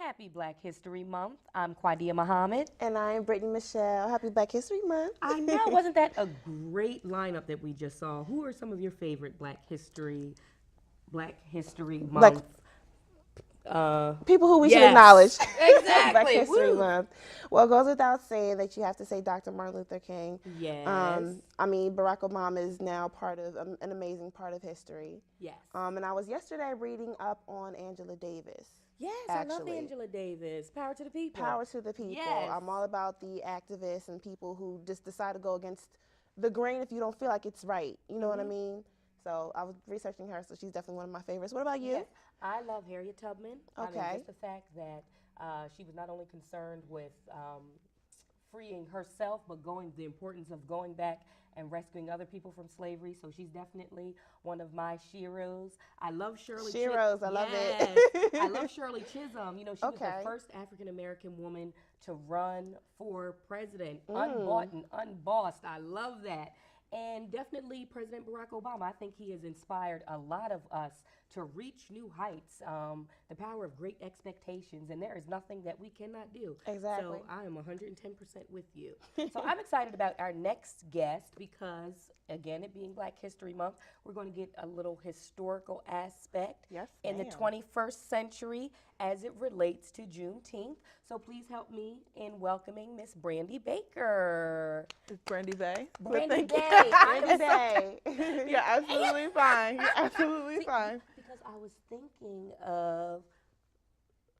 Happy Black History Month. I'm Quadia Muhammad. And I'm Brittany Michelle. Happy Black History Month. I know, wasn't that a great lineup that we just saw? Who are some of your favorite Black History Black Month? people who we should Yes, acknowledge. Black exactly. History Woo. Month. Well, it goes without saying that you have to say Dr. Martin Luther King. Yes. I mean, Barack Obama is now part of an amazing part of history. Yes. And I was yesterday reading up on Angela Davis. Yes, I love actually. Angela Davis. Power to the people. Power to the people. Yes. I'm all about the activists and people who just decide to go against the grain if you don't feel like it's right. You know what I mean? So I was researching her, so she's definitely one of my favorites. What about you? Yes. I love Harriet Tubman. I mean, Okay. just the fact that she was not only concerned with freeing herself, but the importance of going back and rescuing other people from slavery. So she's definitely one of my sheroes. I love Shirley Chisholm. Sheroes, I love Yes. it. I love Shirley Chisholm. You know, she was Okay. the first African American woman to run for president, unbought and unbossed. I love that. And definitely President Barack Obama. I think he has inspired a lot of us to reach new heights, the power of great expectations, and there is nothing that we cannot do. Exactly. So I am 110% with you. So I'm excited about our next guest because, again, it being Black History Month, we're going to get a little historical aspect Yes, in the ma'am. 21st century as it relates to Juneteenth. So please help me in welcoming Miss Brandy Baker. It's Brandy Bay. But Brandy thank Day. you. I am Day. You're absolutely fine. You're absolutely fine. Because I was thinking of,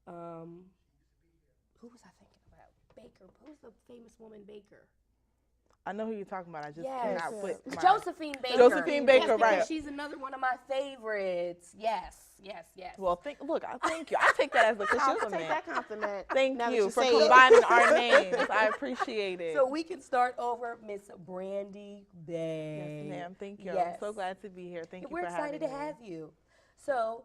who was I thinking about? Baker. Who's the famous woman Baker? I know who you're talking about. I just Yes. cannot put my... Josephine Baker. Josephine Baker, Yes, because right. she's another one of my favorites. Yes, yes, yes. Well, I thank you. I take that as a She'll compliment. take that compliment. Thank now that you for say it. combining our names. I appreciate it. So we can start over Miss Brandy Bay. Yes, ma'am. Thank you. Yes. I'm so glad to be here. Thank you We're for excited having to me. have you. So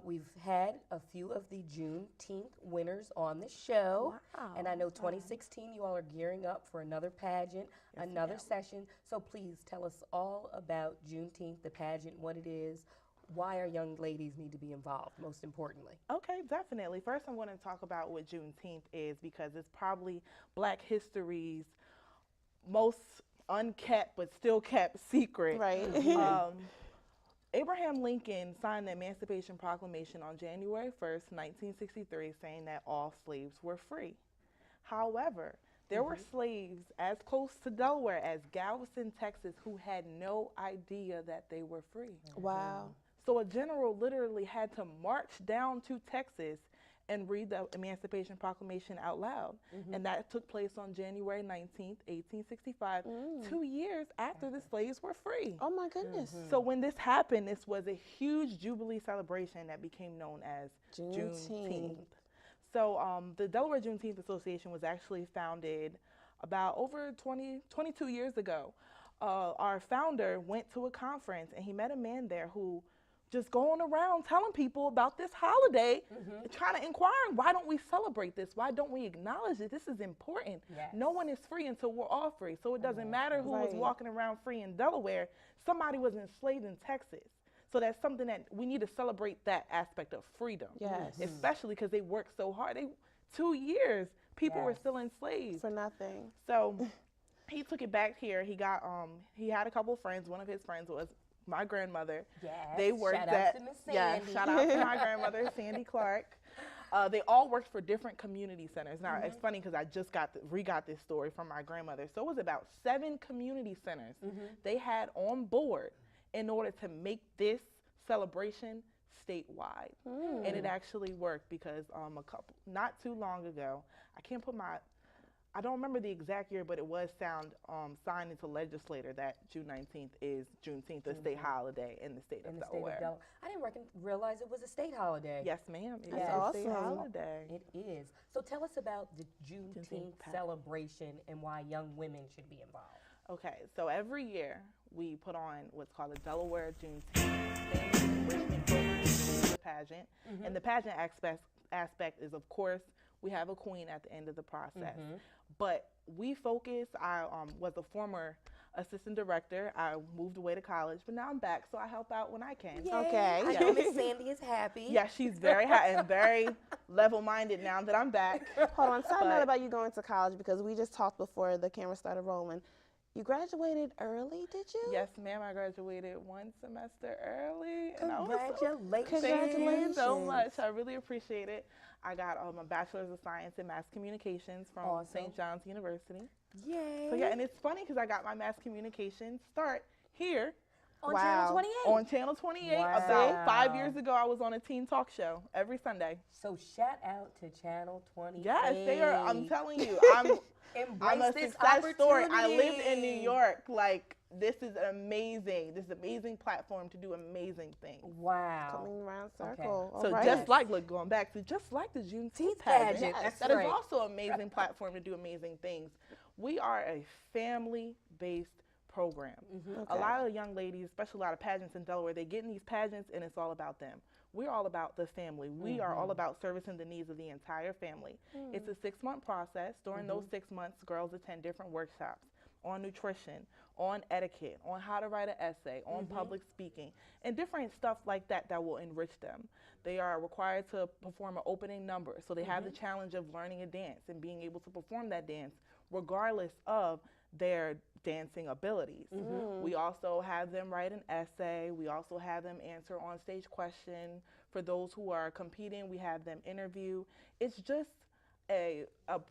we've had a few of the Juneteenth winners on the show. Wow. And I know 2016 you all are gearing up for another pageant, another session. So please tell us all about Juneteenth, the pageant, what it is, why our young ladies need to be involved, most importantly. Okay, definitely. First, I'm going to talk about what Juneteenth is because it's probably Black history's most unkept but still kept secret. Right. Abraham Lincoln signed the Emancipation Proclamation on January 1st, 1963, saying that all slaves were free. However, there were slaves as close to Delaware as Galveston, Texas, who had no idea that they were free. Wow. So a general literally had to march down to Texas and read the Emancipation Proclamation out loud. And that took place on January 19th, 1865, 2 years after the slaves were free. Oh my goodness. So when this happened, this was a huge Jubilee celebration that became known as Juneteenth. Juneteenth. So the Delaware Juneteenth Association was actually founded about over 22 years ago. Our founder went to a conference and he met a man there who just going around telling people about this holiday, trying to inquire, why don't we celebrate this? Why don't we acknowledge it? This is important. Yes. No one is free until we're all free. So it doesn't matter who was Right. walking around free in Delaware. Somebody was enslaved in Texas. So that's something that we need to celebrate, that aspect of freedom. Yes. Especially because they worked so hard. 2 years, people were Yes. still enslaved. For nothing. So he took it back here. He got he had a couple friends. One of his friends was my grandmother. Yes. They worked Shout out at to Miss yeah, Sandy. shout out to my grandmother, Sandy Clark. They all worked for different community centers. Now it's funny because I just got this story from my grandmother. So it was about 7 community centers they had on board in order to make this celebration statewide. And it actually worked because not too long ago, I don't remember the exact year, but it was signed into legislature that June 19th is Juneteenth, a state holiday in the state of Delaware. I didn't realize it was a state holiday. Yes, ma'am. It That's is a state awesome. holiday. It is. So tell us about the Juneteenth Juneteenth celebration and why young women should be involved. Okay, so every year we put on what's called a Delaware Juneteenth Richmond pageant, and the pageant aspect is, of course, we have a queen at the end of the process. But we focus. I was a former assistant director. I moved away to college, but now I'm back, so I help out when I can. Yay. Okay. I know Miss Sandy is happy. Yeah, she's very happy and very level-minded now that I'm back. Hold on, side note But- about you going to college, because we just talked before the camera started rolling. You graduated early, did you? Yes, ma'am. I graduated one semester early. And I was Congratulations. Thank you so Congratulations. much. I really appreciate it. I got a bachelor's of science in mass communications from Awesome. St. John's University. Yay. So yeah, and it's funny because I got my mass communications start here On Wow. Channel 28. on Channel 28. Wow. About 5 years ago, I was on a teen talk show every Sunday. So shout out to Channel 28. Yes, they are. I'm telling you, I'm Embrace a this success story. I opportunity. lived in New York. Like, this is amazing. This is an amazing platform to do amazing things. Wow. Coming around Okay. circle. So All right. just like, look, going back to just like the Juneteenth Teen pageant, pageant, that's that is right. also an amazing platform to do amazing things. We are a family-based program. A Okay. lot of young ladies, especially a lot of pageants in Delaware, they get in these pageants and it's all about them. We're all about the family. We are all about servicing the needs of the entire family. It's a 6-month process. During those 6 months, girls attend different workshops on nutrition, on etiquette, on how to write an essay, on public speaking, and different stuff like that that will enrich them. They are required to perform an opening number, so they have the challenge of learning a dance and being able to perform that dance regardless of their dancing abilities. We also have them write an essay. We also have them answer on-stage question. For those who are competing, we have them interview. It's just a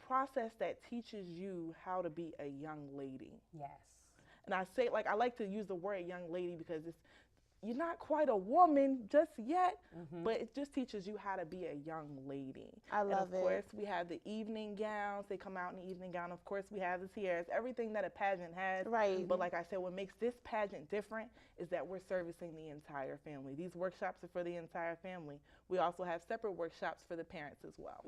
process that teaches you how to be a young lady. Yes. And I say, like, I like to use the word young lady because you're not quite a woman just yet, but it just teaches you how to be a young lady. I love and it. of course, we have the evening gowns. They come out in the evening gown. Of course, we have the tiaras, everything that a pageant has. Right. But like I said, what makes this pageant different is that we're servicing the entire family. These workshops are for the entire family. We also have separate workshops for the parents as well.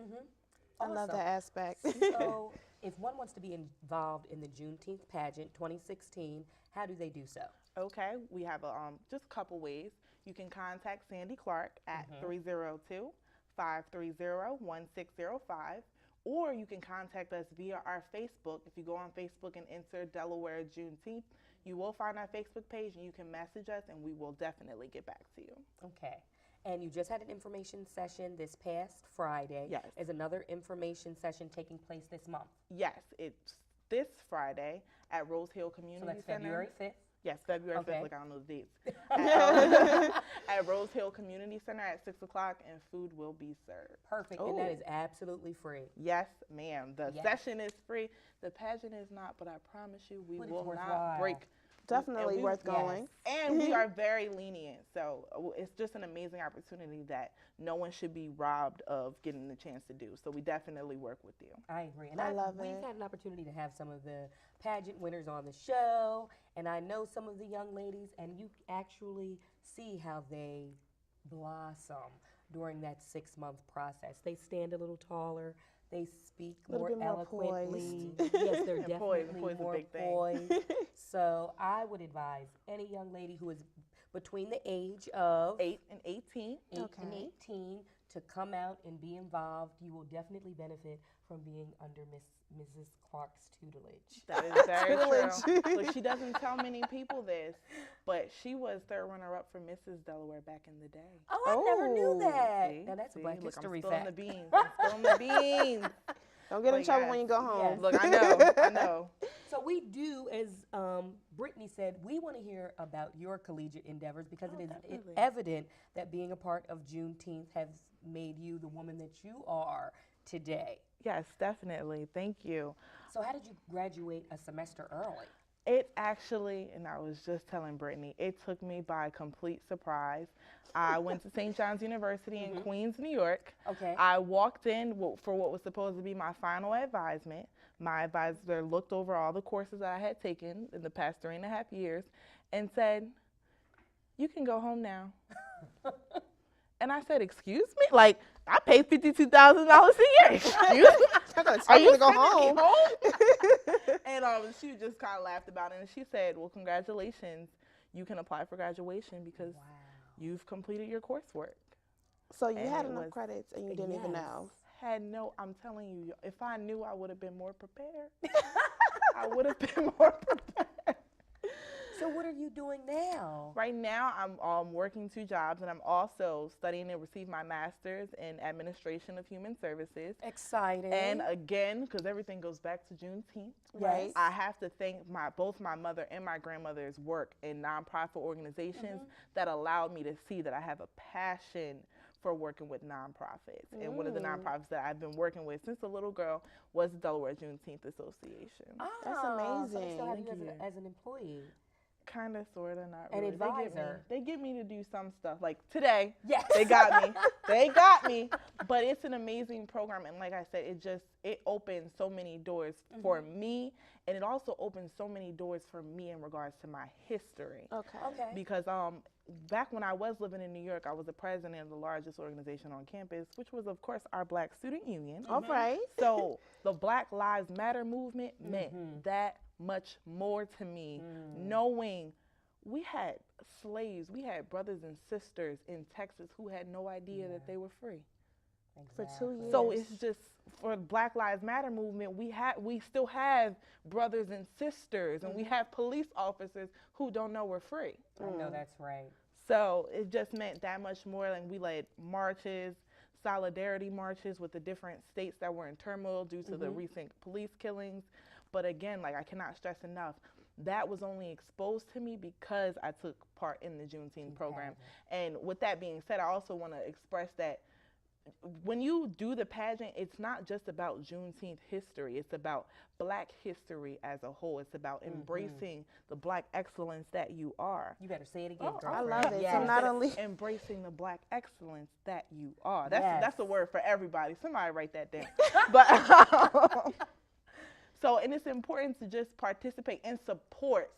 I love Awesome. that aspect. So if one wants to be involved in the Juneteenth pageant 2016, how do they do so? Okay, we have just a couple ways. You can contact Sandy Clark at 302-530-1605, or you can contact us via our Facebook. If you go on Facebook and enter Delaware Juneteenth, you will find our Facebook page, and you can message us, and we will definitely get back to you. Okay. And you just had an information session this past Friday. Yes. Is another information session taking place this month? Yes, it's this Friday at Rose Hill So Community that's Center. February 5th. Yes, February 5th. Okay. Look, I don't know the dates. At Rose Hill Community Center at 6 o'clock, and food will be served. Perfect. And that Ooh. is absolutely free. Yes, ma'am. The Yes. session is free. The pageant is not, but I promise you, we But it's will not worthwhile. break. Definitely and we- worth going. And we are very lenient. So it's just an amazing opportunity that no one should be robbed of getting the chance to do. So we definitely work with you. I agree. And I love we've it. had an opportunity to have some of the pageant winners on the show, and I know some of the young ladies, and you actually see how they blossom during that 6-month process. They stand a little taller. They speak Little more bit more eloquently. Yes, they're And poised. definitely Poised is a more big thing. poised. So I would advise any young lady who is between the age of 8 and 18. 8 and Okay. 18 to come out and be involved. You will definitely benefit from being under Mrs. Clark's tutelage. That is very Tutelage. true. Look, she doesn't tell many people this, but she was third runner-up for Mrs. Delaware back in the day. Oh, I never knew Oh. that. See? Now that's a See? Black Look, History I'm spilling fact. the beans. I'm spilling the beans. Don't get in But trouble yes. when you go home. Yes. Look, I know. I know. So we do, as Brittany said, we want to hear about your collegiate endeavors because it is definitely. evident that being a part of Juneteenth has made you the woman that you are today. Yes, definitely. Thank you. So how did you graduate a semester early? It actually, and I was just telling Brittany, it took me by complete surprise. I went to St. John's University in Queens, New York. Okay. I walked in for what was supposed to be my final advisement. My advisor looked over all the courses that I had taken in the past 3.5 years and said, "You can go home now." And I said, "Excuse me? Like, I paid $52,000 a year. Excuse me? I'm gonna Are tell you you to go sending me home. And she just kind of laughed about it, and she said, "Well, congratulations. You can apply for graduation because Wow. you've completed your coursework." So you And had it enough was- credits and you didn't even Yes. know. I'm telling you, if I knew, I would have been more prepared. I would have been more prepared. So what are you doing now? Right now, I'm working 2 jobs, and I'm also studying to receive my master's in administration of human services. Exciting. And again, because everything goes back to Juneteenth, Yes. I have to thank both my mother and my grandmother's work in nonprofit organizations that allowed me to see that I have a passion for working with nonprofits. And one of the nonprofits that I've been working with since a little girl was the Delaware Juneteenth Association. That's So they amazing. still have you Thank you. as an employee. Kind of, sort of, not An really. advisor. They get me to do some stuff. Like today, Yes. they got me. They got me. But it's an amazing program. And like I said, it opens so many doors for me. And it also opens so many doors for me in regards to my history. Okay. Because back when I was living in New York, I was the president of the largest organization on campus, which was, of course, our Black Student Union. All right. So the Black Lives Matter movement meant that much more to me, knowing we had slaves, we had brothers and sisters in Texas who had no idea that they were free. For 2 years. So it's just, for the Black Lives Matter movement, we still have brothers and sisters, and we have police officers who don't know we're free. I know that's right. So it just meant that much more. Like, we led marches, solidarity marches with the different states that were in turmoil due to the recent police killings. But again, like, I cannot stress enough, that was only exposed to me because I took part in the Juneteenth program. And with that being said, I also want to express that when you do the pageant, it's not just about Juneteenth history. It's about Black history as a whole. It's about embracing the Black excellence that you are. You better say it again, girlfriend. I love it. Yes. So not only Embracing the Black excellence that you are. That's Yes. that's a word for everybody. Somebody write that down. But so, and it's important to just participate and support,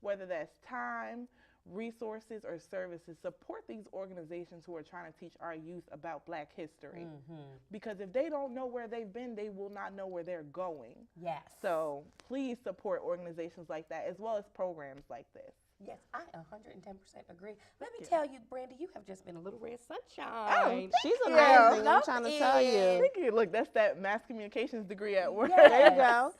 whether that's time, resources, or services. Support these organizations who are trying to teach our youth about Black history. Because if they don't know where they've been, they will not know where they're going. Yes. So please support organizations like that, as well as programs like this. Yes, I 110% agree. Let me tell you, Brandy, you have just been a little red sunshine. she's amazing. Yeah. I'm trying to tell you. Thank you. Look, that's that mass communications degree at work. Yes. There you go.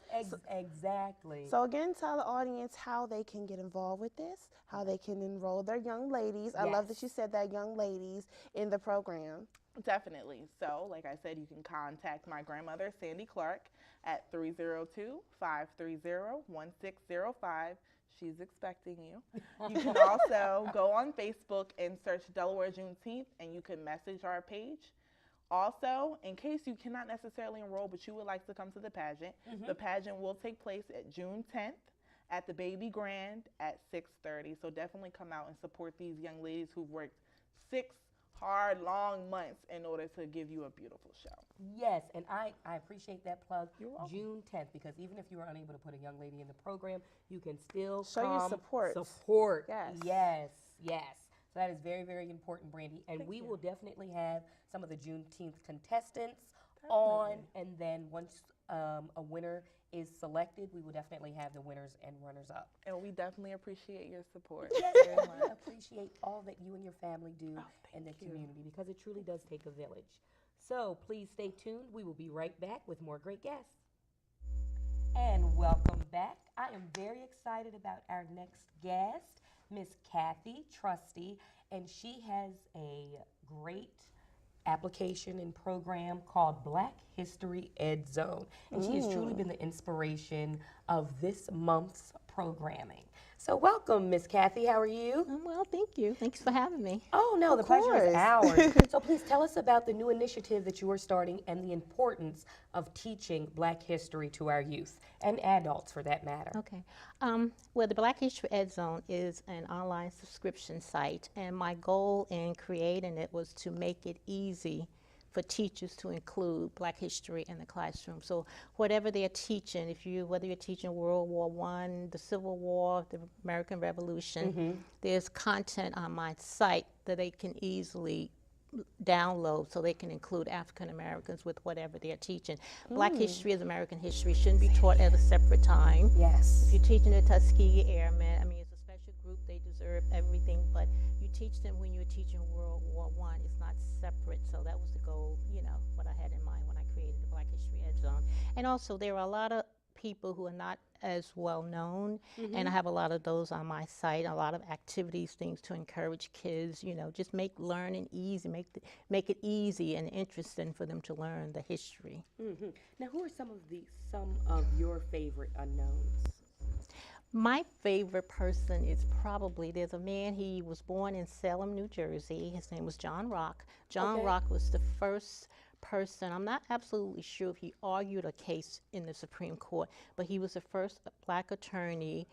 Exactly. So again, tell the audience how they can get involved with this, how they can enroll their young ladies. I love that you said that, young ladies, in the program. Definitely. So, like I said, you can contact my grandmother, Sandy Clark, at 302-530-1605. She's expecting you. You can also go on Facebook and search Delaware Juneteenth, and you can message our page. Also, in case you cannot necessarily enroll, but you would like to come to the pageant will take place at June 10th at the Baby Grand at 6:30. So definitely come out and support these young ladies who've worked 6 hard, long months in order to give you a beautiful show. Yes, and I appreciate that plug. You're welcome. June 10th, because even if you were unable to put a young lady in the program, you can still Show your come support. Support. Yes. Yes. So that is very, very important, Brandy. And we will definitely have some of the Juneteenth contestants on, and then once a winner is selected, we will definitely have the winners and runners-up. And we definitely appreciate your support. Yes, very we much. appreciate all that you and your family do in the thank you. community, because it truly does take a village. So please stay tuned. We will be right back with more great guests. And welcome back. I am very excited about our next guest, Miss Kathy Trusty, and she has a great application and program called Black History Ed Zone. And she has truly been the inspiration of this month's programming. So welcome, Miss Kathy. How are you? I'm well, thank you. Thanks for having me. Oh, no, the pleasure is course. ours. So please tell us about the new initiative that you are starting and the importance of teaching Black history to our youth and adults, for that matter. Okay. Well, the Black History Ed Zone is an online subscription site, and my goal in creating it was to make it easy for teachers to include Black history in the classroom. So whatever they're teaching, whether you're teaching World War I, the Civil War, the American Revolution, there's content on my site that they can easily download so they can include African Americans with whatever they're teaching. Black history is American history, shouldn't be taught at a separate time. Yes. If you're teaching the Tuskegee Airmen, I mean, it's a special group, they deserve everything, but you teach them when you're teaching World War I, it's not separate, so that was the goal, what I had in mind when I created the Black History Ed Zone. And also, there are a lot of people who are not as well known, and I have a lot of those on my site, a lot of activities, things to encourage kids, you know, just make learning easy, make it easy and interesting for them to learn the history. Now, who are some of your favorite unknowns? My favorite person is probably, there's a man, he was born in Salem, New Jersey. His name was John Rock. John Okay. Rock was the first person, I'm not absolutely sure if he argued a case in the Supreme Court, but he was the first black attorney,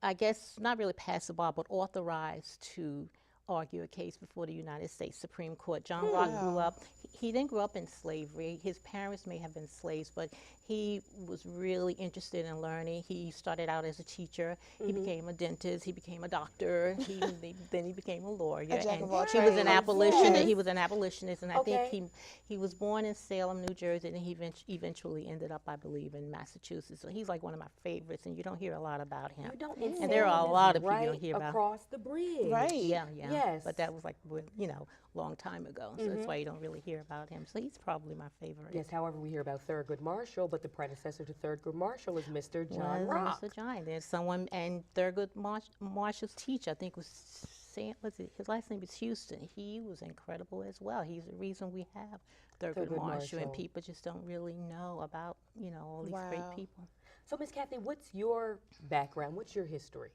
I guess not really pass the bar, but authorized to argue a case before the United States Supreme Court. John Rock grew up, he didn't grow up in slavery. His parents may have been slaves, but he was really interested in learning. He started out as a teacher. He became a dentist. He became a doctor. Then he became a lawyer. A jack of all he was an trades. abolitionist. Yes. He was an abolitionist, and I Okay. think he was born in Salem, New Jersey, and he eventually ended up, I believe, in Massachusetts. So he's like one of my favorites, and you don't hear a lot about him. You don't, And there are a Salem lot is of people you right don't hear about. across the bridge. Right. Yeah. Yes. But that was like, you know, a long time ago. So that's why you don't really hear about him. So he's probably my favorite. Yes, however, we hear about Thurgood Marshall, but the predecessor to Thurgood Marshall is Mr. John Was Rock. Mr. John. There's someone, and Thurgood Marshall's teacher, I think was his last name is Houston. He was incredible as well. He's the reason we have Thurgood Thurgood Marshall, and Marshall. people just don't really know about, you know, all these great Wow. people. So, Miss Kathy, what's your background? What's your history?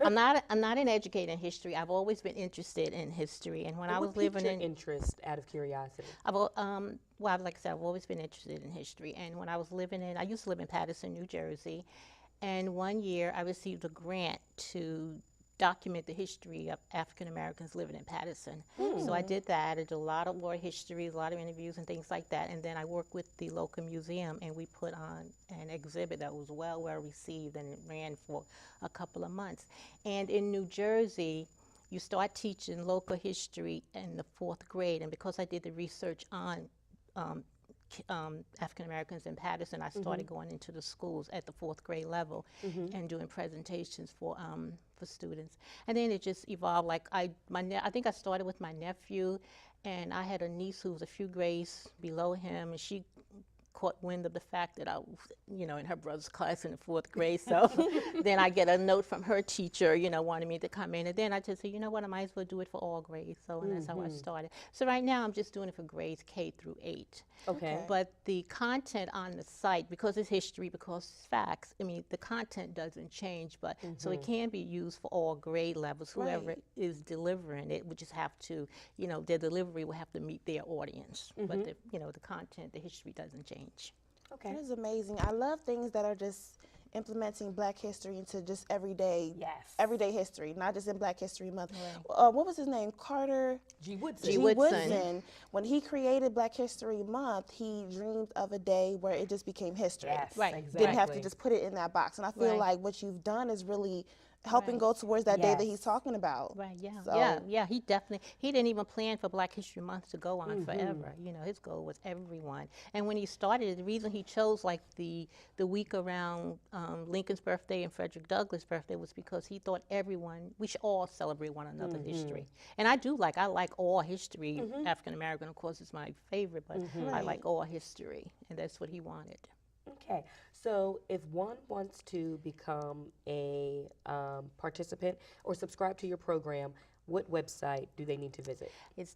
I'm not an educator in history. I've always been interested in history, and when I What was living piqued your in interest out of curiosity? well, like I said, I've always been interested in history. And when I was I used to live in Paterson, New Jersey. And one year I received a grant to document the history of African Americans living in Paterson. So I did that. I did a lot of war histories, a lot of interviews and things like that. And then I worked with the local museum, and we put on an exhibit that was well received, and it ran for a couple of months. And in New Jersey, you start teaching local history in the 4th grade, and because I did the research on African Americans in Paterson, I started going into the schools at the 4th grade level and doing presentations for students. And then it just evolved. Like I think I started with my nephew, and I had a niece who was a few grades below him, and she caught wind of the fact that I was, you know, in her brother's class in the 4th grade. So then I get a note from her teacher, you know, wanting me to come in. And then I just said, you know what, I might as well do it for all grades. So and that's how I started. So right now I'm just doing it for grades K through 8. Okay. But the content on the site, because it's history, because it's facts, I mean, the content doesn't change, but so it can be used for all grade levels. Whoever Right. is delivering it would just have to, you know, their delivery will have to meet their audience. But the, you know, the content, the history doesn't change. Okay. That is amazing. I love things that are just implementing Black history into just everyday history, not just in Black History Month. What was his name? Carter G. Woodson. G. G. Woodson. Woodson. When he created Black History Month, he dreamed of a day where it just became history. Yes, Right. exactly. Didn't have to just put it in that box. And I feel Right. like what you've done is really helping Right. go towards that day that Yes. he's talking about. Right, yeah, So- yeah. He didn't even plan for Black History Month to go on forever. You know, his goal was everyone. And when he started, the reason he chose like the week around Lincoln's birthday and Frederick Douglass' birthday was because he thought we should all celebrate one another's history. And I like all history. African American, of course, is my favorite, but I like all history, and that's what he wanted. Okay, so if one wants to become a participant or subscribe to your program, what website do they need to visit? It's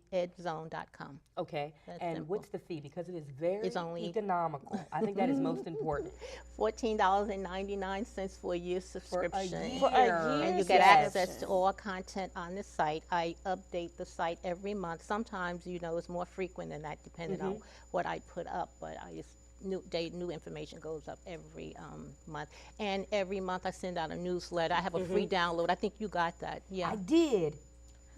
www.blackhistoryedzone.com. Okay, That's and simple. what's the fee? Because it is very It's only- economical. I think that is most important. $14.99 for a year subscription. For a year And you get Yes. access to all content on the site. I update the site every month. Sometimes, you know, it's more frequent than that depending on what I put up, but I just new information goes up every month. And every month I send out a newsletter. I have a free download. I think you got that. Yeah. I did.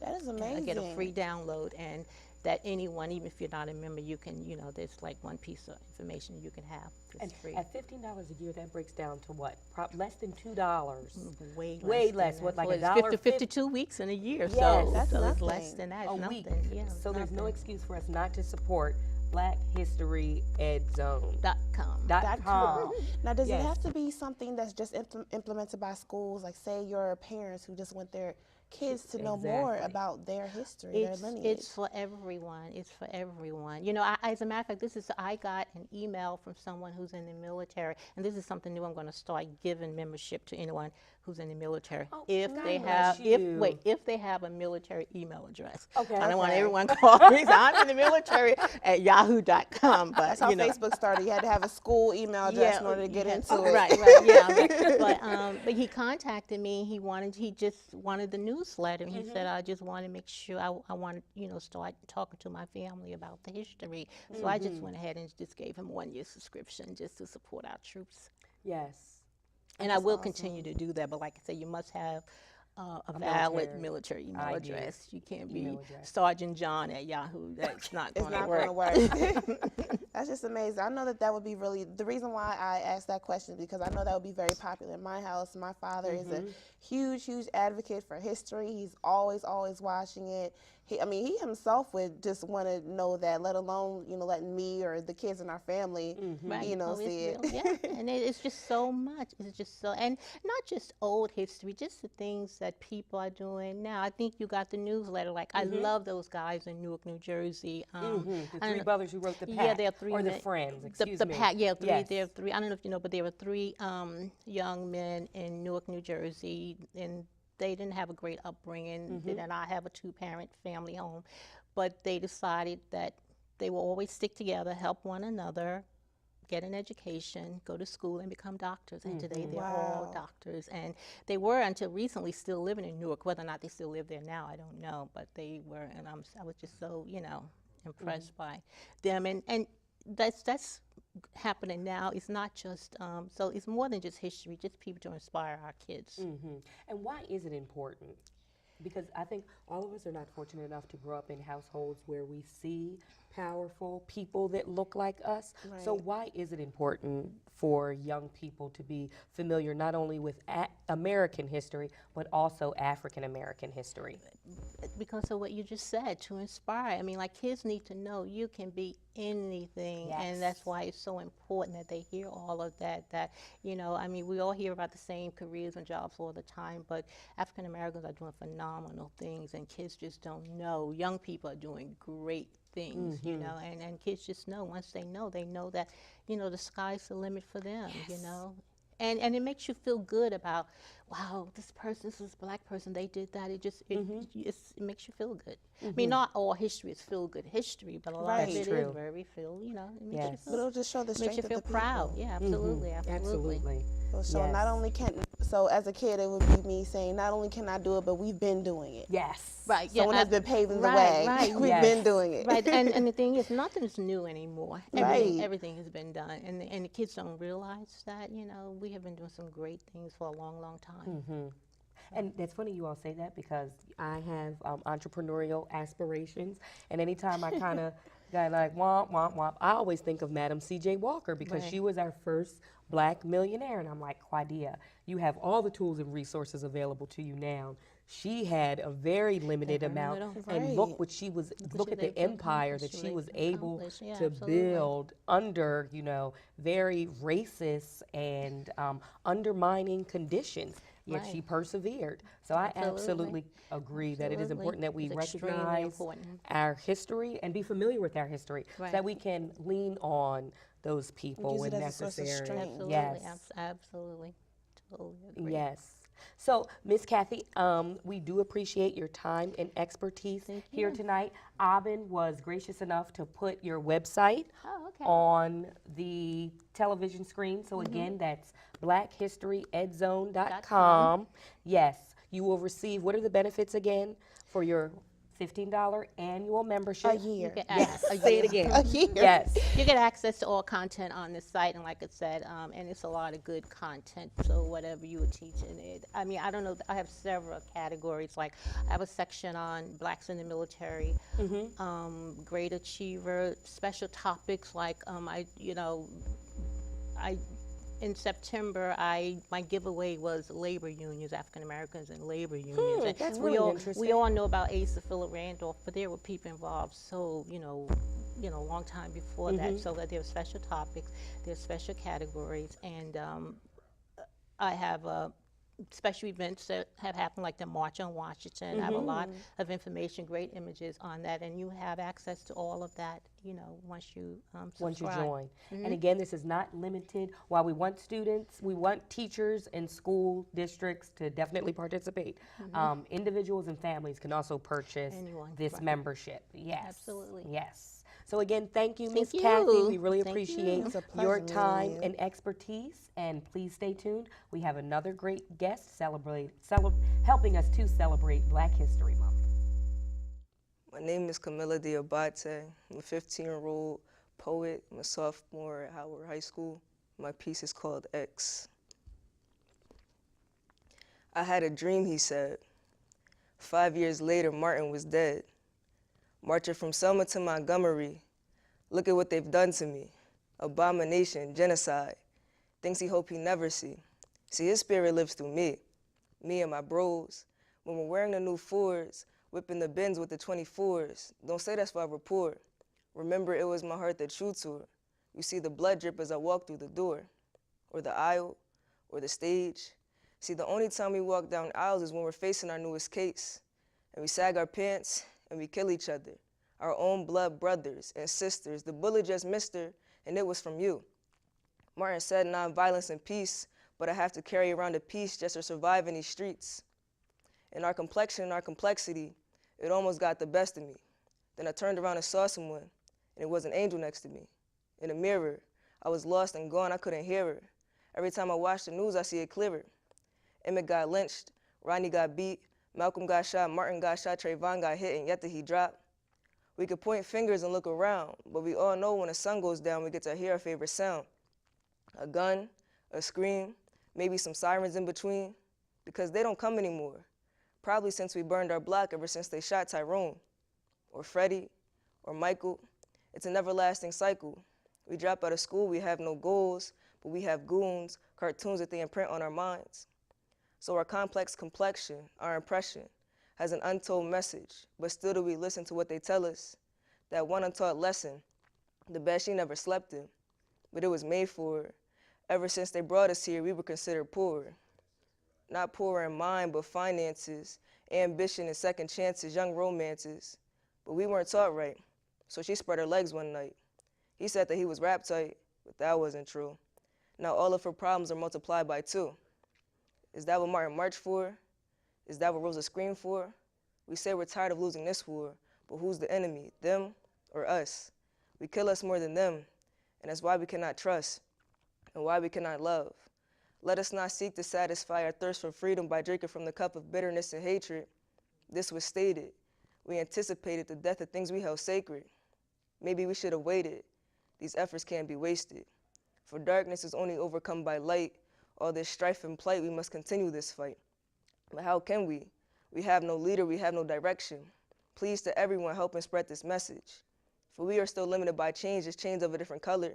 That is amazing. I get a free download, and that anyone, even if you're not a member, you can, you know, there's like one piece of information you can have. It's And free. at $15 a year, that breaks down to what? Less than $2. Way Way less. less. than What, that. like Well, a it's dollar 52 weeks in a year. Yes. So, That's so it's nothing. less than that. A It's week. nothing. Yeah, So there's no nothing. excuse for us not to support Black History Ed Zone. .com. .com. Now, does Yes. it have to be something that's just implemented by schools? Like, say your parents who just want their kids to know more about their history, their lineage. It's for everyone. It's for everyone. You know, as a matter of fact, I got an email from someone who's in the military, and this is something new I'm going to start giving membership to anyone who's in the military. Oh, if God they bless have, you. if they have a military email address. Okay. I don't want Okay. everyone calling me. So I'm in the military at yahoo.com. But That's how you know. Facebook started. You had to have a school email address in order to get into it. Right, yeah. But he contacted me. He just wanted the newsletter. And he said, I just want to make sure I want to, start talking to my family about the history. So I just went ahead and just gave him 1 year subscription just to support our troops. Yes. And I will continue to do that. But like I said, you must have a valid military email ID. address. You can't be Email address. Sergeant John at Yahoo. That's not It's going to not work. going to work. That's just amazing. I know that would be really, the reason why I asked that question is because I know that would be very popular in my house. My father is a huge, huge advocate for history. He's always watching it. He himself would just want to know that, let alone, letting me or the kids in our family, Right. see it. Yeah, and it's just so much. It's just so, and not just old history, just the things that people are doing now. I think you got the newsletter. Like, I love those guys in Newark, New Jersey. The three brothers who wrote the pack. Yeah, there are three. Or the friends, excuse the me. pack, yeah, three. Yes. There are three. I don't know if you know, but there were three young men in Newark, New Jersey, and they didn't have a great upbringing. They did not have a two-parent family home, but they decided that they will always stick together, help one another, get an education, go to school, and become doctors. And today they're all doctors. And they were, until recently, still living in Newark. Whether or not they still live there now, I don't know. But they were, and I was just so, impressed by them. And that's happening now. It's not just, so it's more than just history, just people to inspire our kids. And why is it important? Because I think all of us are not fortunate enough to grow up in households where we see powerful people that look like us. Right. So why is it important for young people to be familiar not only with American history, but also African American history? Because of what you just said, to inspire. I mean, like, kids need to know you can be anything, and that's why it's so important that they hear all of that. We all hear about the same careers and jobs all the time, but African Americans are doing phenomenal things, and kids just don't know. Young people are doing great things, and kids just know. Once they know that, the sky's the limit for them, And it makes you feel good about, wow, this is a black person, they did that. It makes you feel good. I mean, not all history is feel good history, but a lot of it is very it makes you feel, But it'll just show the strength makes you of feel the proud. people. Yeah, absolutely. So not only so as a kid, it would be me saying, not only can I do it, but we've been doing it. Yes. Right. Someone has been paving the way. Right. We've been doing it. Right. And the thing is, nothing is new anymore. Right. Everything has been done. And the kids don't realize that, we have been doing some great things for a long, long time. And it's funny you all say that because I have entrepreneurial aspirations, and anytime I kind of got like womp, womp, womp, I always think of Madam C.J. Walker because she was our first black millionaire, and I'm like, Quadia, you have all the tools and resources available to you now. She had a very limited amount, and look what she was. Look at the empire that she was able to build under, very racist and undermining conditions. Yet she persevered. So I absolutely agree that it is important that we recognize our history and be familiar with our history, so that we can lean on those people when necessary. Absolutely. Yes. Absolutely. Totally agree. Yes. So, Miss Kathy, we do appreciate your time and expertise here tonight. Abin was gracious enough to put your website on the television screen. So again, that's blackhistoryedzone.com. Yes, you will receive, what are the benefits again for your $15 annual membership? A year. Say it again. A year. Yes. You get access to all content on this site, and like I said, and it's a lot of good content, so whatever you were teaching it. I mean, I don't know, I have several categories. Like, I have a section on blacks in the military, great achiever, special topics like, in September, my giveaway was labor unions, African Americans and labor unions. And that's really interesting. We all know about Asa Philip Randolph, but there were people involved so, long time before that. So that there are special topics, there are special categories, and I have special events that have happened, like the March on Washington. I have a lot of information, great images on that, and you have access to all of that, you know, once you once you subscribe. join. And again, this is not limited. While we want students, we want teachers and school districts to definitely participate. Individuals and families can also purchase Anyone, this right. membership. Yes. Absolutely. Yes. So again, thank you, Miss Thank Kathy. you. We really Thank you. appreciate It's a your pleasure meeting time you. and expertise. And please stay tuned. We have another great guest helping us to celebrate Black History Month. My name is Camilla Diabate. I'm a 15-year-old poet. I'm a sophomore at Howard High School. My piece is called X. I had a dream, he said. 5 years later, Martin was dead. Marching from Selma to Montgomery, look at what they've done to me. Abomination, genocide, things he hoped he never see. See, his spirit lives through me and my bros. When we're wearing the new Fords, whipping the bins with the 24s, don't say that's for a report. Remember, it was my heart that true to her. You see the blood drip as I walk through the door, or the aisle, or the stage. See, the only time we walk down aisles is when we're facing our newest case, and we sag our pants, and we kill each other, our own blood brothers and sisters. The bullet just missed her, and it was from you. Martin said nonviolence and peace, but I have to carry around a piece just to survive in these streets. In our complexion and our complexity, it almost got the best of me. Then I turned around and saw someone, and it was an angel next to me. In a mirror, I was lost and gone, I couldn't hear her. Every time I watch the news, I see it clearer. Emmett got lynched, Ronnie got beat, Malcolm got shot, Martin got shot, Trayvon got hit, and yet did he drop? We could point fingers and look around, but we all know when the sun goes down, we get to hear our favorite sound. A gun, a scream, maybe some sirens in between, because they don't come anymore. Probably since we burned our block, ever since they shot Tyrone, or Freddie, or Michael. It's an everlasting cycle. We drop out of school, we have no goals, but we have goons, cartoons that they imprint on our minds. So our complex complexion, our impression, has an untold message, but still do we listen to what they tell us? That one untaught lesson, the bed she never slept in, but it was made for her. Ever since they brought us here, we were considered poor. Not poor in mind, but finances, ambition and second chances, young romances. But we weren't taught right, so she spread her legs one night. He said that he was rap tight, but that wasn't true. Now all of her problems are multiplied by 2. Is that what Martin marched for? Is that what Rosa screamed for? We say we're tired of losing this war, but who's the enemy, them or us? We kill us more than them, and that's why we cannot trust and why we cannot love. Let us not seek to satisfy our thirst for freedom by drinking from the cup of bitterness and hatred. This was stated. We anticipated the death of things we held sacred. Maybe we should have waited. These efforts can't be wasted. For darkness is only overcome by light. All this strife and plight, we must continue this fight. But how can we? We have no leader, we have no direction. Please to everyone, help and spread this message. For we are still limited by change, it's change of a different color.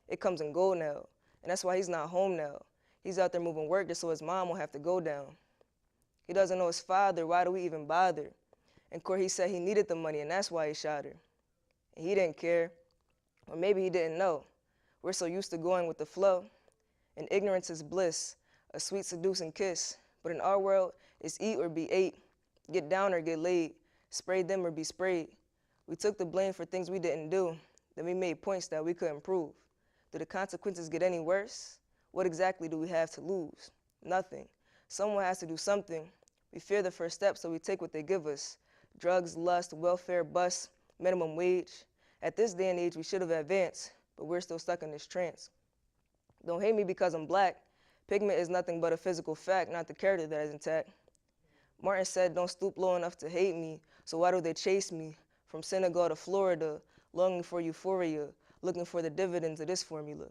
It comes in gold now, and that's why he's not home now. He's out there moving work just so his mom won't have to go down. He doesn't know his father, why do we even bother? In court he said he needed the money and that's why he shot her. And he didn't care, or maybe he didn't know. We're so used to going with the flow. And ignorance is bliss, a sweet seducing kiss. But in our world, it's eat or be ate, get down or get laid, spray them or be sprayed. We took the blame for things we didn't do, then we made points that we couldn't prove. Do the consequences get any worse? What exactly do we have to lose? Nothing. Someone has to do something. We fear the first step, so we take what they give us. Drugs, lust, welfare, bus, minimum wage. At this day and age, we should have advanced, but we're still stuck in this trance. Don't hate me because I'm black. Pigment is nothing but a physical fact, not the character that is intact. Martin said, don't stoop low enough to hate me, so why do they chase me? From Senegal to Florida, longing for euphoria, looking for the dividends of this formula.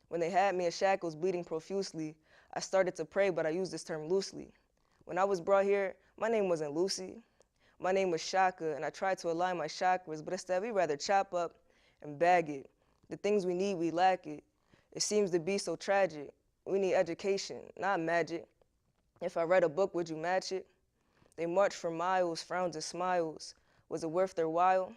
When they had me in shackles, bleeding profusely, I started to pray, but I used this term loosely. When I was brought here, my name wasn't Lucy. My name was Shaka, and I tried to align my chakras, but instead we rather chop up and bag it. The things we need, we lack it. It seems to be so tragic. We need education, not magic. If I read a book, would you match it? They marched for miles, frowns and smiles. Was it worth their while?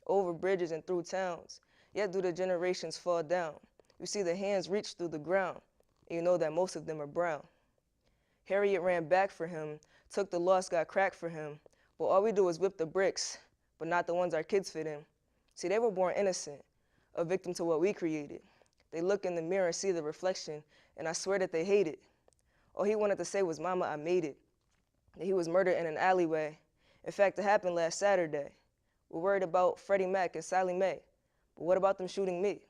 Over bridges and through towns. Yet do the generations fall down. You see the hands reach through the ground, and you know that most of them are brown. Harriet ran back for him, took the loss, got cracked for him. But all we do is whip the bricks, but not the ones our kids fit in. See, they were born innocent, a victim to what we created. They look in the mirror and see the reflection, and I swear that they hate it. All he wanted to say was, "Mama, I made it." That he was murdered in an alleyway. In fact, it happened last Saturday. We're worried about Freddie Mac and Sally Mae, but what about them shooting me?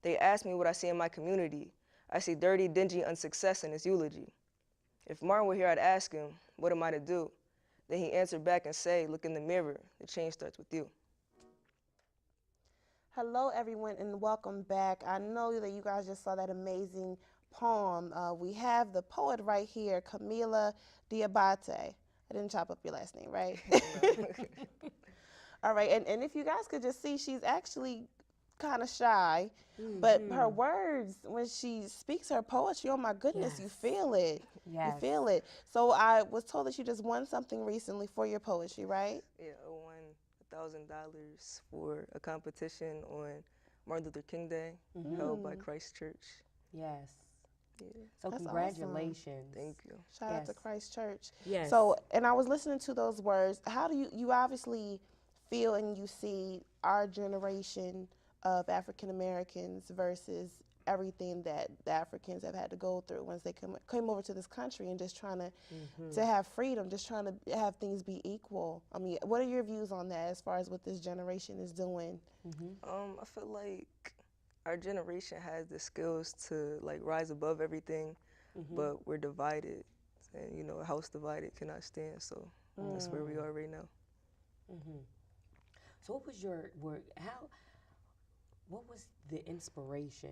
They asked me what I see in my community. I see dirty, dingy unsuccess in his eulogy. If Martin were here, I'd ask him, what am I to do? Then he answered back and say, look in the mirror, the change starts with you. Hello, everyone, and welcome back. I know that you guys just saw that amazing poem. We have the poet right here, Camila Diabate. I didn't chop up your last name, right? All right, and if you guys could just see, she's actually kind of shy, but her words, when she speaks her poetry, oh my goodness, you feel it. Yes. You feel it. So I was told that you just won something recently for your poetry, right? Yeah, I won $1,000 for a competition on Martin Luther King Day held by Christ Church. Yes. Yeah. So That's congratulations. Thank you. Shout out to Christ Church. Yes. So, and I was listening to those words. How do you obviously feel and you see our generation of African Americans versus everything that the Africans have had to go through once they came over to this country and just trying to have freedom, just trying to have things be equal. I mean, what are your views on that as far as what this generation is doing? I feel like our generation has the skills to like rise above everything, but we're divided, and you know, a house divided cannot stand. So that's where we are right now. So what was what was the inspiration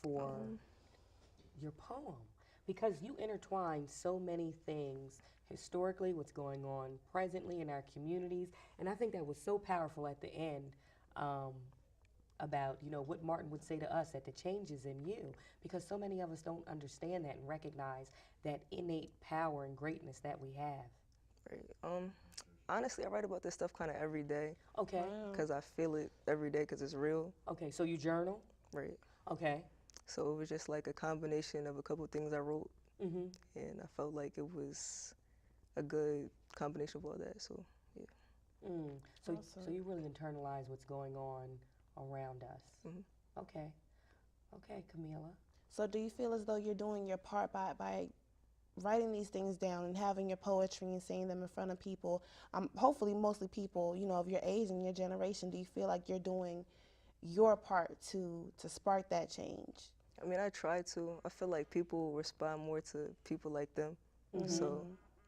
for your poem? Because you intertwine so many things historically, what's going on presently in our communities, and I think that was so powerful at the end about, you know, what Martin would say to us, that the change is in you, because so many of us don't understand that and recognize that innate power and greatness that we have. Right. Honestly, I write about this stuff kind of every day. Okay. Because I feel it every day because it's real. Okay, so you journal? Right. Okay. So it was just like a combination of a couple of things I wrote. Mm-hmm. And I felt like it was a good combination of all that. So, yeah. So you really internalize what's going on around us. Okay. Okay, Camila. So do you feel as though you're doing your part by writing these things down and having your poetry and saying them in front of people, hopefully mostly people, you know, of your age and your generation? Do you feel like you're doing your part to spark that change? I mean, I try to. I feel like people respond more to people like them. So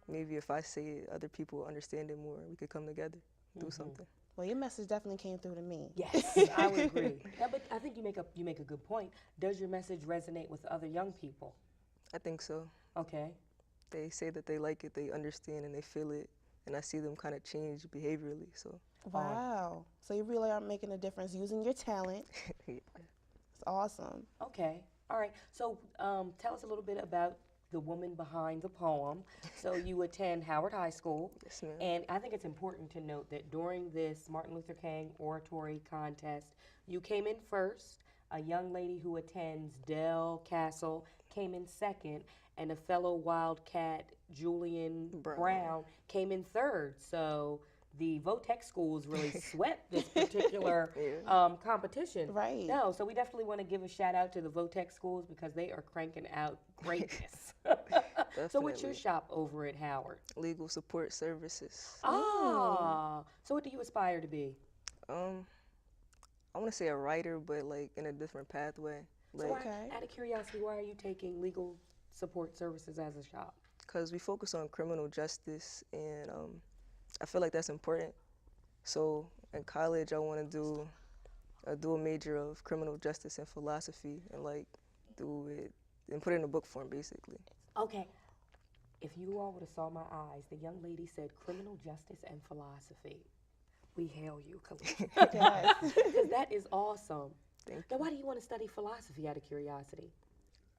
maybe if I say it, other people will understand it more. We could come together, do something. Well, your message definitely came through to me. Yes, I would agree. Yeah, but I think you make a good point. Does your message resonate with other young people? I think so. Okay. They say that they like it, they understand, and they feel it, and I see them kind of change behaviorally. So. Wow. So you really are making a difference using your talent. Yeah. It's awesome. Okay. All right. So tell us a little bit about the woman behind the poem. So you attend Howard High School. Yes, ma'am. And I think it's important to note that during this Martin Luther King oratory contest, you came in first. A young lady who attends Dell Castle came in second, and a fellow Wildcat, Julian Brown, came in third. So the Votech schools really swept this particular competition. Right. No, so we definitely want to give a shout out to the Votech schools because they are cranking out greatness. So what's your shop over at Howard? Legal support services. Ah, so what do you aspire to be? I want to say a writer, but like in a different pathway. Like, So out of curiosity, why are you taking legal support services as a shop? because we focus on criminal justice, and I feel like that's important. So in college, I want to do a dual major of criminal justice and philosophy, and like do it and put it in a book form, basically. Okay. If you all would have saw my eyes, the young lady said criminal justice and philosophy. We hail you, Khalid. Yes. Because that is awesome. Thank Now, why do you want to study philosophy out of curiosity?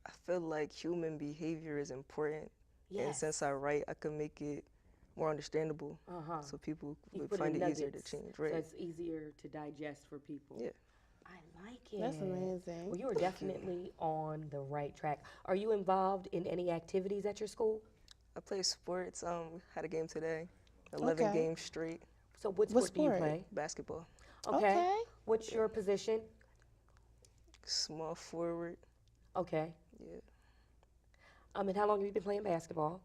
I feel like human behavior is important, and Yes. since I write, I can make it more understandable, so people You would put find in it easier to nuggets, change. so Right? it's easier to digest for people. Yeah. I like it. That's amazing. Well, you are definitely on the right track. Are you involved in any activities at your school? I play sports. Had a game today. 11 Okay. games straight. So what What sport do you sport? play? Basketball. Okay. Okay. What's your position? Small forward. Okay. Yeah. And how long have you been playing basketball?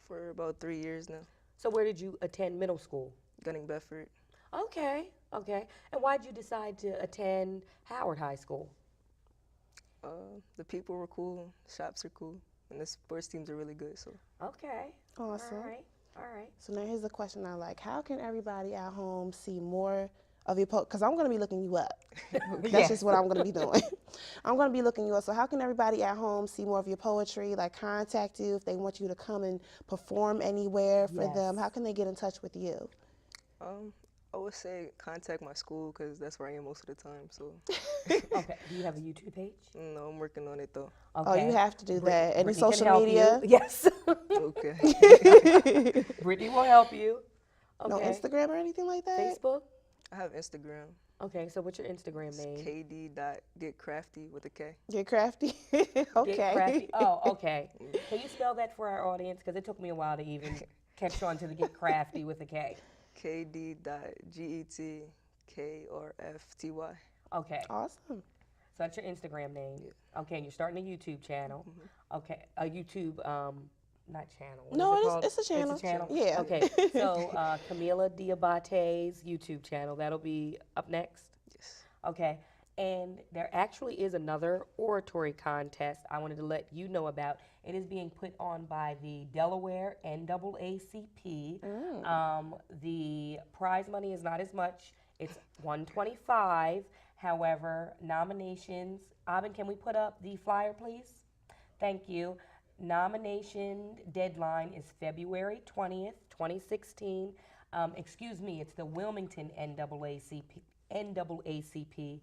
For about 3 years now. So where did you attend middle school? Gunning Bedford. Okay. Okay. And why did you decide to attend Howard High School? The people were cool. Shops are cool. And the sports teams are really good. So Okay. Awesome. All right. All right. So now here's the question I like. How can everybody at home see more of your post? Because I'm going to be looking you up. That's Yes. just what I'm going to be doing. I'm going to be looking you up. So how can everybody at home see more of your poetry, like contact you if they want you to come and perform anywhere for them? Yes. How can they get in touch with you? I would say contact my school because that's where I am most of the time. So Okay. Do you have a YouTube page? no, I'm working on it though. Oh, you have to do that. Any Brittany can social help media? you. Yes. Okay. Brittany will help you. Okay. No Instagram or anything like that? Facebook? I have Instagram. Okay, so what's your Instagram name? kd.getcrafty with a K. Get crafty? Get Okay. Crafty. Oh, okay. Can you spell that for our audience? Because it took me a while to even catch on to the Get Crafty with a K. kd.getkrfty. Okay, Awesome. so that's your Instagram name. Okay, and you're starting a YouTube channel. Okay, a YouTube, not channel. What No, is it it is- called? it's a channel. It's a channel? Yeah. Okay, so Camila Diabate's YouTube channel, that'll be up next? Yes. Okay, and there actually is another oratory contest I wanted to let you know about. It is being put on by the Delaware NAACP. The prize money is not as much. It's $125. However, nominations. Abin, can we put up the flyer, please? Thank you. Nomination deadline is February 20th, 2016. Excuse me, it's the Wilmington NAACP,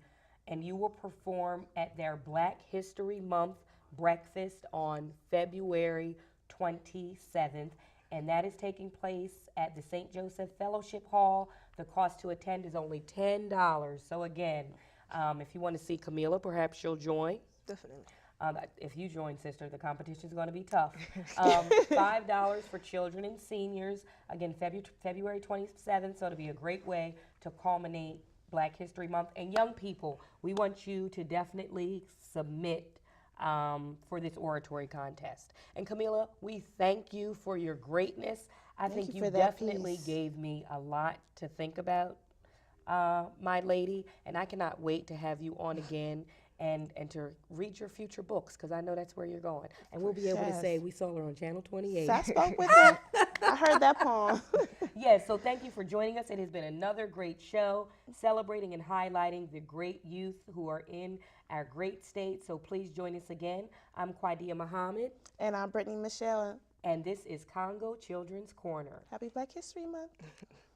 and you will perform at their Black History Month breakfast on February 27th, and that is taking place at the St. Joseph Fellowship Hall. The cost to attend is only $10. So again, if you want to see Camila, perhaps she'll join. Definitely. If you join, sister, the competition is going to be tough. $5 for children and seniors. Again, February 27th, so it'll be a great way to culminate Black History Month. And young people, we want you to definitely submit for this oratory contest. And Camila, we thank you for your greatness. I think you you for that definitely piece. gave me a lot to think about, my lady, and I cannot wait to have you on again and to read your future books, because I know that's where you're going. And we'll be able to Yes. say we saw her on Channel 28. So I spoke with her. I heard that poem. Yes, so thank you for joining us. It has been another great show celebrating and highlighting the great youth who are in our great state. So please join us again. I'm Quadia Muhammad, And I'm Brittany Michelle. and this is Congo Children's Corner. Happy Black History Month.